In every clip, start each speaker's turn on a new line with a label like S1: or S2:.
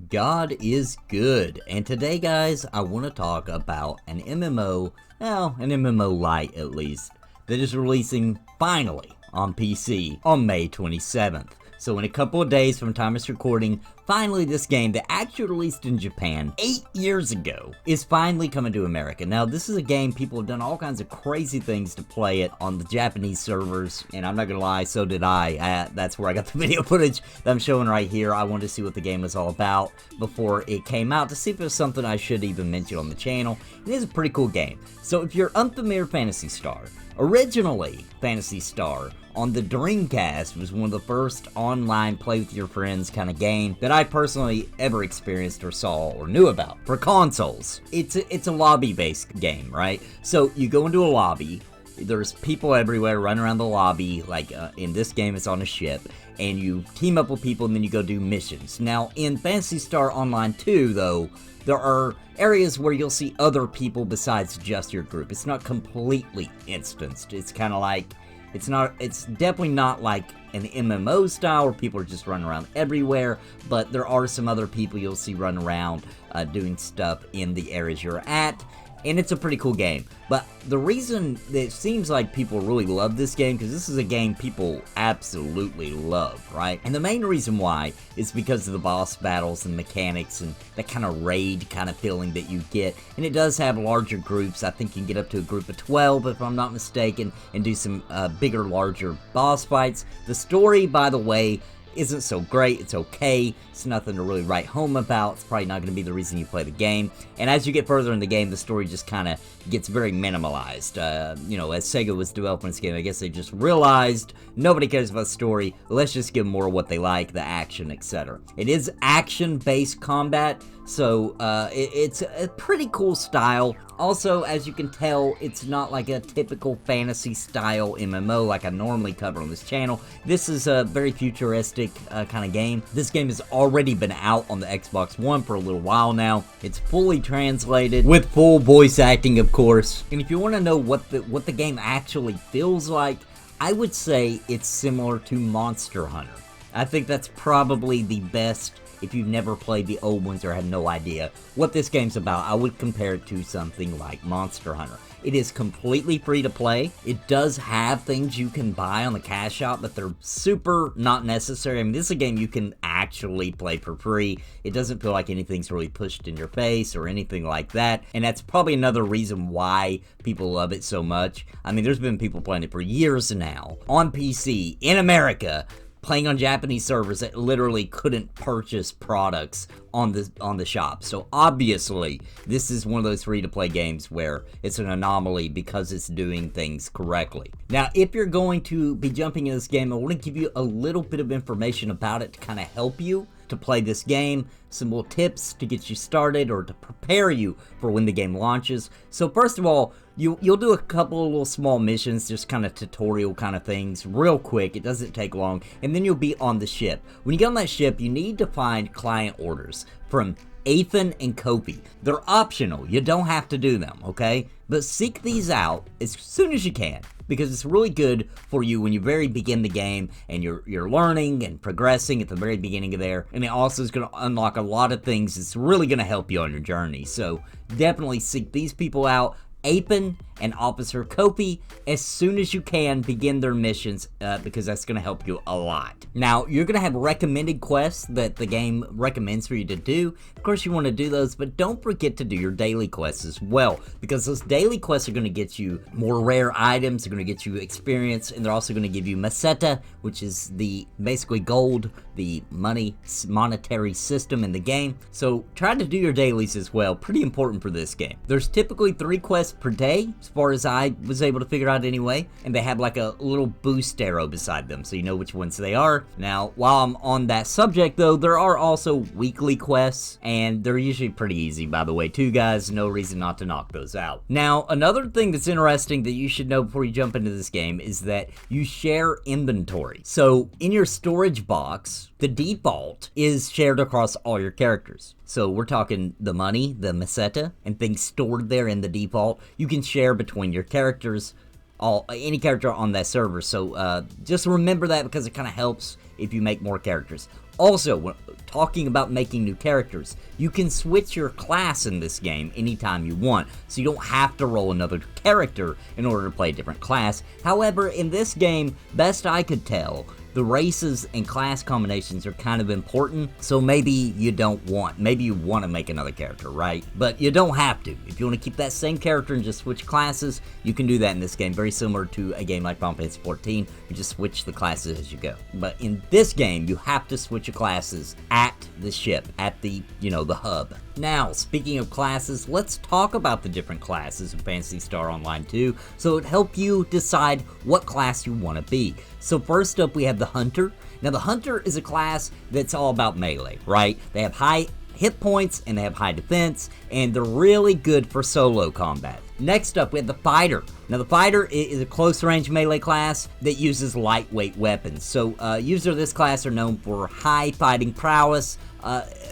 S1: God is good, and today guys I want to talk about an MMO, well, an MMO Lite at least, that is releasing finally on PC on May 27th. So in a couple of days from time of recording, finally this game that actually released in Japan 8 years ago is finally coming to America. Now this is a game people have done all kinds of crazy things to play it on the Japanese servers, and I'm not gonna lie, so did I. That's where I got the video footage that I'm showing right here. I wanted to see what the game was all about before it came out to see if it was something I should even mention on the channel. It is a pretty cool game. So if you're unfamiliar with Phantasy Star, originally Phantasy Star on the Dreamcast was one of the first online play with your friends kind of game that I personally ever experienced or saw or knew about. For consoles, it's a lobby-based game, right? So you go into a lobby, there's people everywhere running around the lobby, like in this game it's on a ship, and you team up with people and then you go do missions. Now in Phantasy Star Online 2 though, there are areas where you'll see other people besides just your group. It's not completely instanced. It's kind of like, it's definitely not like an MMO style where people are just running around everywhere, but there are some other people you'll see running around doing stuff in the areas you're at. And it's a pretty cool game. But the reason that it seems like people really love this game, because this is a game people absolutely love, right? And the main reason why is because of the boss battles and mechanics and that kind of raid kind of feeling that you get. And it does have larger groups. I think you can get up to a group of 12 if I'm not mistaken, and do some bigger, larger boss fights. The story, by the way, isn't so great. It's okay. It's nothing to really write home about. It's probably not going to be the reason you play the game. And as you get further in the game, the story just kind of gets very minimalized. You know, as Sega was developing this game, I guess they just realized nobody cares about the story. Let's just give them more of what they like, the action, etc. It is action-based combat, so it's a pretty cool style. Also, as you can tell, it's not like a typical fantasy-style MMO like I normally cover on this channel. This is a very futuristic kind of game. This game has already been out on the Xbox One for a little while now. It's fully translated with full voice acting, of course. And if you want to know what the game actually feels like, I would say it's similar to Monster Hunter. I think that's probably the best. If you've never played the old ones or have no idea what this game's about, I would compare it to something like Monster Hunter. It is completely free to play. It does have things you can buy on the cash shop, but they're super not necessary. I mean, this is a game you can actually play for free. It doesn't feel like anything's really pushed in your face or anything like that, and that's probably another reason why people love it so much. I mean, there's been people playing it for years now on PC in America, playing on Japanese servers that literally couldn't purchase products on the shop. So obviously, this is one of those free-to-play games where it's an anomaly because it's doing things correctly. Now, if you're going to be jumping in this game, I want to give you a little bit of information about it to kind of help you to play this game, some little tips to get you started or to prepare you for when the game launches. So first of all, you'll do a couple of little small missions, just kind of tutorial kind of things, real quick. It doesn't take long, and then you'll be on the ship. When you get on that ship, you need to find client orders from Ethan and Kopi. They're optional. You don't have to do them, okay? But seek these out as soon as you can, because it's really good for you when you very begin the game and you're learning and progressing at the very beginning of there. And it also is going to unlock a lot of things. It's really going to help you on your journey. So definitely seek these people out. Apen and Officer Kopi, as soon as you can, begin their missions, because that's going to help you a lot. Now, you're going to have recommended quests that the game recommends for you to do. Of course, you want to do those, but don't forget to do your daily quests as well, because those daily quests are going to get you more rare items, they're going to get you experience, and they're also going to give you meseta, which is the basically gold, the monetary system in the game. So try to do your dailies as well. Pretty important for this game. There's typically 3 quests per day, as far as I was able to figure out anyway, and they have like a little boost arrow beside them so you know which ones they are. Now, while I'm on that subject though, there are also weekly quests, and they're usually pretty easy, by the way, too, guys. No reason not to knock those out. Now, another thing that's interesting that you should know before you jump into this game is that you share inventory. So in your storage box, the default is shared across all your characters. So we're talking the money, the meseta, and things stored there in the default. You can share between your characters, any character on that server. So just remember that, because it kind of helps if you make more characters. Also, talking about making new characters. You can switch your class in this game anytime you want, so you don't have to roll another character in order to play a different class. However, in this game, best I could tell, the races and class combinations are kind of important, so maybe you want to make another character, right? But you don't have to. If you want to keep that same character and just switch classes, you can do that in this game, very similar to a game like Final Fantasy 14. You just switch the classes as you go. But in this game, you have to switch your classes at the ship, at the, the hub. Now, speaking of classes, let's talk about the different classes in Phantasy Star Online 2, so it helps you decide what class you want to be. So first up, we have the Hunter. Now, the Hunter is a class that's all about melee, right? They have high hit points and they have high defense, and they're really good for solo combat. Next up, we have the Fighter. Now, the Fighter is a close-range melee class that uses lightweight weapons. So, users of this class are known for high fighting prowess.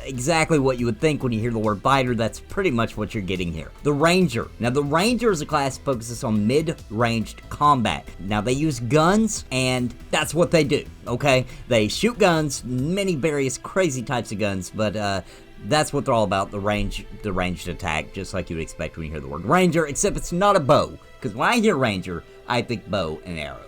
S1: Exactly what you would think when you hear the word Fighter. That's pretty much what you're getting here. The Ranger. Now, the Ranger is a class that focuses on mid-ranged combat. Now, they use guns, and that's what they do, okay? They shoot guns, many various crazy types of guns, but, that's what they're all about, the ranged attack, just like you would expect when you hear the word Ranger, except it's not a bow, because when I hear Ranger, I think bow and arrow.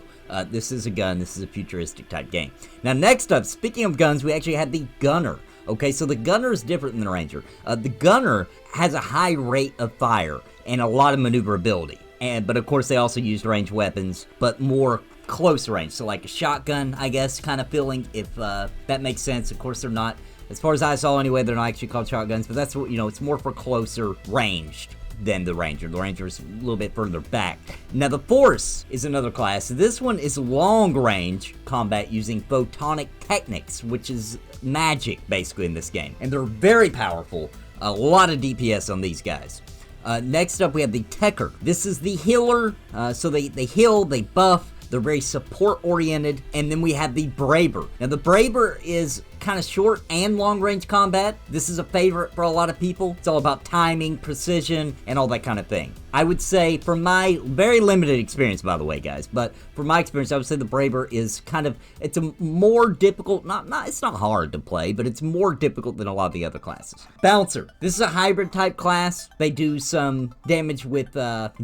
S1: This is a gun, this is a futuristic type game. Now, next up, speaking of guns, we actually have the Gunner. Okay, so the Gunner is different than the Ranger. The Gunner has a high rate of fire and a lot of maneuverability, but of course they also use ranged weapons, but more close range, so like a shotgun, I guess, kind of feeling, if that makes sense. Of course, they're not, as far as I saw anyway, they're not actually called shotguns, but that's what, it's more for closer ranged than the Ranger. The Ranger is a little bit further back. Now, the Force is another class. This one is long-range combat using photonic techniques, which is magic, basically, in this game. And they're very powerful. A lot of DPS on these guys. Next up, we have the Techer. This is the healer. So they heal, they buff, they're very support-oriented. And then we have the Braver. Now, the Braver is kind of short and long-range combat. This is a favorite for a lot of people. It's all about timing, precision, and all that kind of thing. I would say, from my very limited experience, by the way, guys, but from my experience, I would say the Braver is kind of, it's a more difficult, it's not hard to play, but it's more difficult than a lot of the other classes. Bouncer. This is a hybrid type class. They do some damage with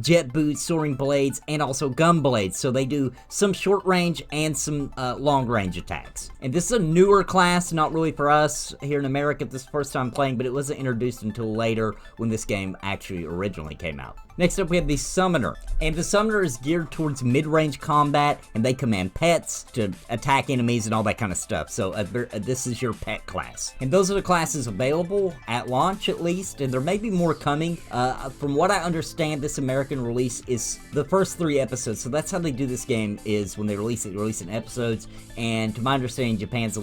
S1: jet boots, soaring blades, and also gun blades. So they do some short range and some long range attacks. And this is a newer class, not really for us here in America. This is the first time playing, but it wasn't introduced until later when this game actually originally came out. Next up, we have the Summoner, and the Summoner is geared towards mid-range combat, and they command pets to attack enemies and all that kind of stuff. So this is your pet class. And those are the classes available at launch, at least, and there may be more coming. From what I understand, this American release is the first 3 episodes, so that's how they do this game, is when they release it, in episodes, and to my understanding, Japan's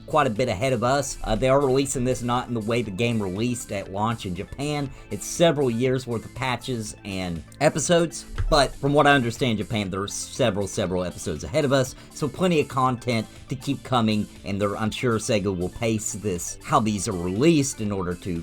S1: quite a bit ahead of us. They are releasing this not in the way the game released at launch in Japan. It's several years worth of patches and episodes, but from what I understand in Japan, there are several episodes ahead of us, so plenty of content to keep coming, and I'm sure Sega will pace this, how these are released, in order to,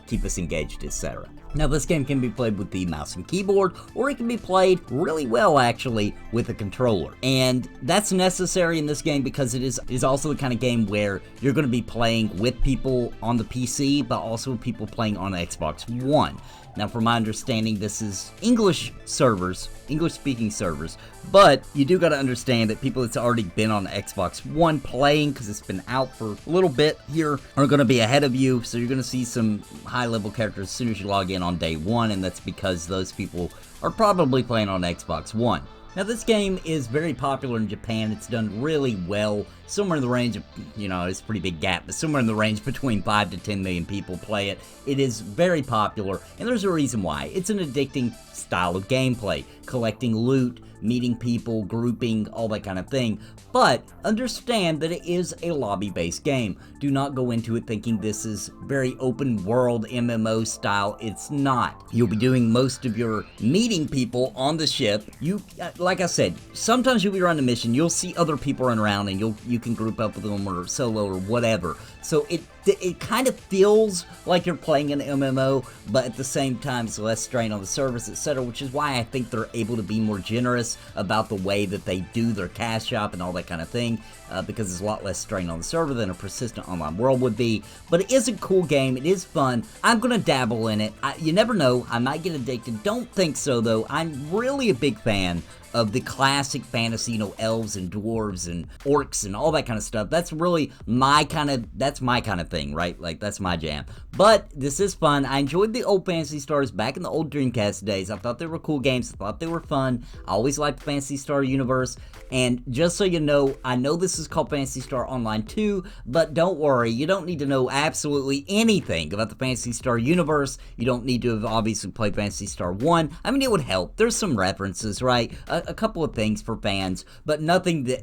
S1: keep us engaged, etc. Now, this game can be played with the mouse and keyboard, or it can be played really well, actually, with a controller. And that's necessary in this game because it is also the kind of game where you're going to be playing with people on the PC, but also people playing on Xbox One. Now, from my understanding, this is English-speaking servers, but you do got to understand that people that's already been on Xbox One playing, because it's been out for a little bit here, are going to be ahead of you, so you're going to see some high-level characters as soon as you log in on day one, and that's because those people are probably playing on Xbox One. Now, this game is very popular in Japan. It's done really well. Somewhere in the range of, it's a pretty big gap, but somewhere in the range between 5 to 10 million people play it. It is very popular, and there's a reason why. It's an addicting style of gameplay, collecting loot, meeting people, grouping, all that kind of thing. But understand that it is a lobby-based game. Do not go into it thinking this is very open world MMO style. It's not. You'll be doing most of your meeting people on the ship. You, like I said, sometimes you'll be running a mission, you'll see other people run around, and you can group up with them or solo or whatever. So it kind of feels like you're playing an MMO, but at the same time it's less strain on the servers, etc., which is why I think they're able to be more generous about the way that they do their cash shop and all that kind of thing, because there's a lot less strain on the server than a persistent online world would be. But it is a cool game, it is fun. I'm gonna dabble in it. You never know, I might get addicted. Don't think so though. I'm really a big fan of the classic fantasy, you know, elves and dwarves and orcs and all that kind of stuff. That's really my kind of thing, right? Like, that's my jam. But this is fun. I enjoyed the old Phantasy Stars back in the old Dreamcast days. I thought they were cool games. I thought they were fun. I always liked the Phantasy Star universe. And just so you know, I know this is called Phantasy Star Online 2, but don't worry, you don't need to know absolutely anything about the Phantasy Star universe. You don't need to have obviously played Phantasy Star 1. I mean, it would help. There's some references, right? A couple of things for fans, but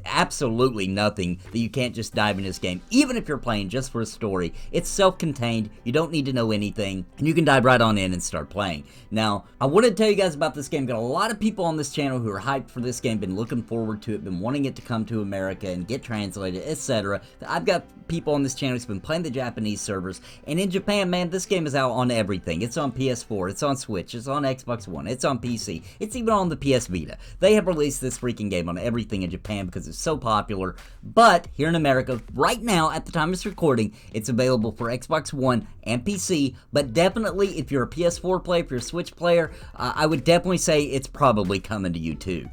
S1: absolutely nothing that you can't just dive in this game, even if you're playing just for a story. It's self-contained, you don't need to know anything, and you can dive right on in and start playing. Now, I want to tell you guys about this game. Got a lot of people on this channel who are hyped for this game, been looking forward to it, been wanting it to come to America and get translated, etc. I've got people on this channel who's been playing the Japanese servers, and in Japan, man, this game is out on everything. It's on PS4, it's on Switch, it's on Xbox One, it's on PC, it's even on the PS Vita. They have released this freaking game on everything in Japan because it's so popular, but here in America, right now, at the time of this recording, it's available for Xbox One and PC, but definitely, if you're a PS4 player, if you're a Switch player, I would definitely say it's probably coming to you too.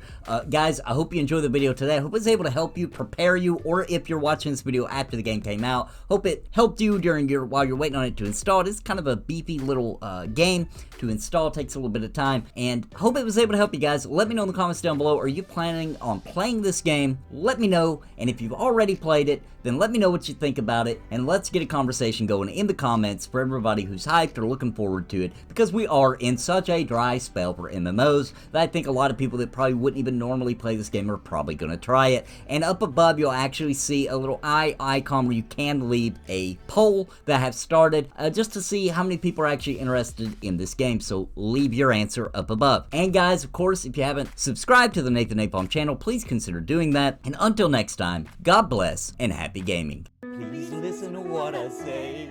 S1: Guys, I hope you enjoyed the video today. I hope it's able to help you, prepare you, or if you're watching this video after the game came out, hope it helped you while you're waiting on it to install. It's kind of a beefy little game to install, takes a little bit of time, and hope it was able to help you guys. Let me know in the comments down below, are you planning on playing this game? Let me know, and if you've already played it, then let me know what you think about it, and let's get a conversation going in the comments for everybody who's hyped or looking forward to it, because we are in such a dry spell for MMOs that I think a lot of people that probably wouldn't even normally play this game are probably going to try it. And up above, you'll actually see a little eye icon where you can leave a poll that I have started just to see how many people are actually interested in this game, so leave your answer up above. And guys, of course, if you haven't subscribed to the Nathan Napalm channel, please consider doing that. And until next time, God bless and happy gaming. Please listen to what I say.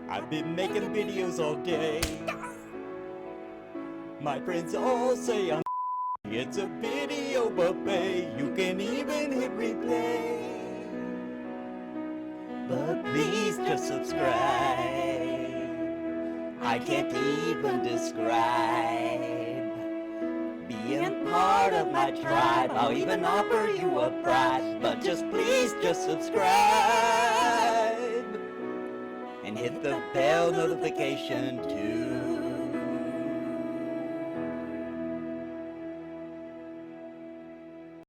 S1: I've been making videos all day. My friends all say I'm it's a video buffet. You can even hit replay. But please just subscribe. I can't even describe being part of my tribe. I'll even offer you a prize, but just please just subscribe and hit the bell notification too.